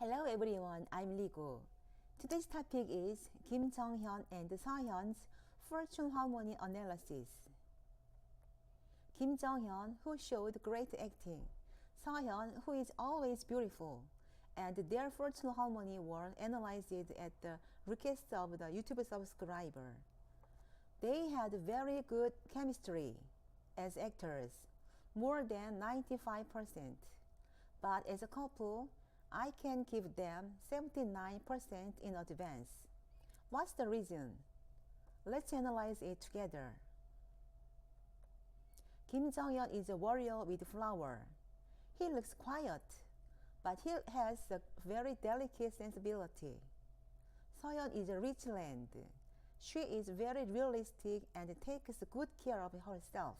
Hello everyone, I'm Ligo. Today's topic is Kim Jung-hyun and Seo-hyun's fortune harmony analysis. Kim Jung-hyun, who showed great acting, Seo-hyun, who is always beautiful, and their fortune harmony were analyzed at the request of the YouTube subscriber. They had very good chemistry as actors, more than 95%. But as a couple, I can give them 79% in advance. What's the reason? Let's analyze it together. Kim Jung-hyun is a warrior with flower. He looks quiet, but he has a very delicate sensibility. Seo-hyun is a rich land. She is very realistic and takes good care of herself.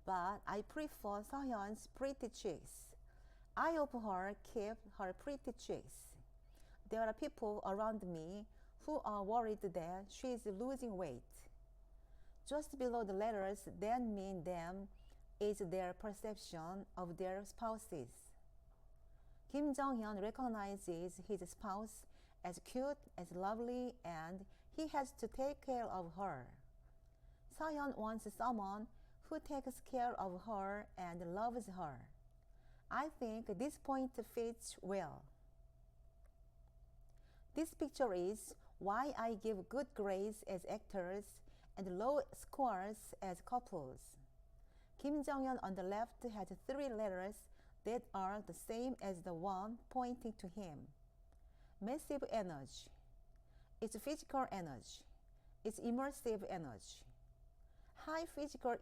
But I prefer Seo-hyun's pretty cheeks. I hope her keep her pretty cheeks. There are people around me who are worried that she is losing weight. Just below the letters that mean them is their perception of their spouses. Kim Jung-hyun recognizes his spouse as cute, as lovely, and he has to take care of her. Seo-hyun wants someone who takes care of her and loves her. I think this point fits well. This picture is why I give good grades as actors and low scores as couples. Kim Jung-hyun on the left has 3 letters that are the same as the one pointing to him. Massive energy. It's physical energy. It's immersive energy. High physical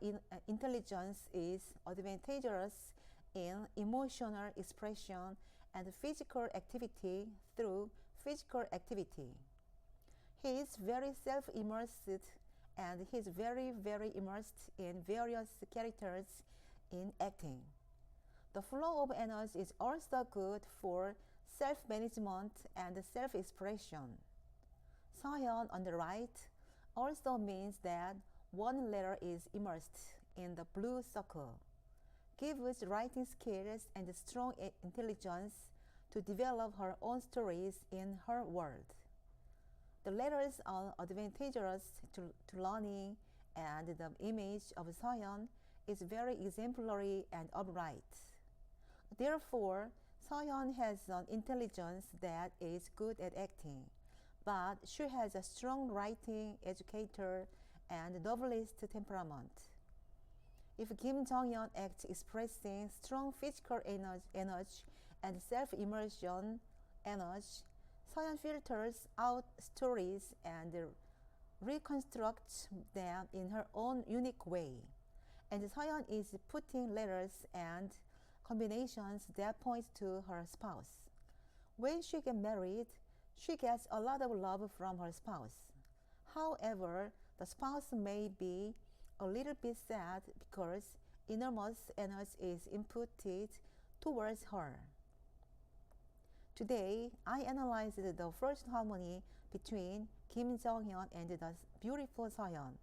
intelligence is advantageous in emotional expression and physical activity through physical activity. He is very self-immersed and he is very immersed in various characters in acting. The flow of energy is also good for self-management and self-expression. Seo-hyun on the right also means that one letter is immersed in the blue circle. Gives writing skills and strong intelligence to develop her own stories in her world. The letters are advantageous to learning, and the image of Seo-hyun is very exemplary and upright. Therefore, Seo-hyun has an intelligence that is good at acting, but she has a strong writing, educator, and novelist temperament. If Kim Jung-hyun acts expressing strong physical energy and self-immersion energy, Seo-hyun filters out stories and reconstructs them in her own unique way. And Seo-hyun is putting letters and combinations that point to her spouse. When she gets married, she gets a lot of love from her spouse. However, the spouse may be a little bit sad because enormous energy is inputted towards her. Today, I analyzed the first harmony between Kim Jung-hyun and the beautiful Seo-hyun.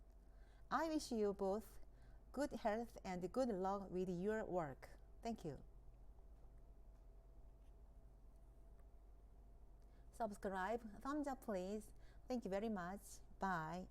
I wish you both good health and good luck with your work. Thank you. Subscribe, thumbs up please. Thank you very much. Bye.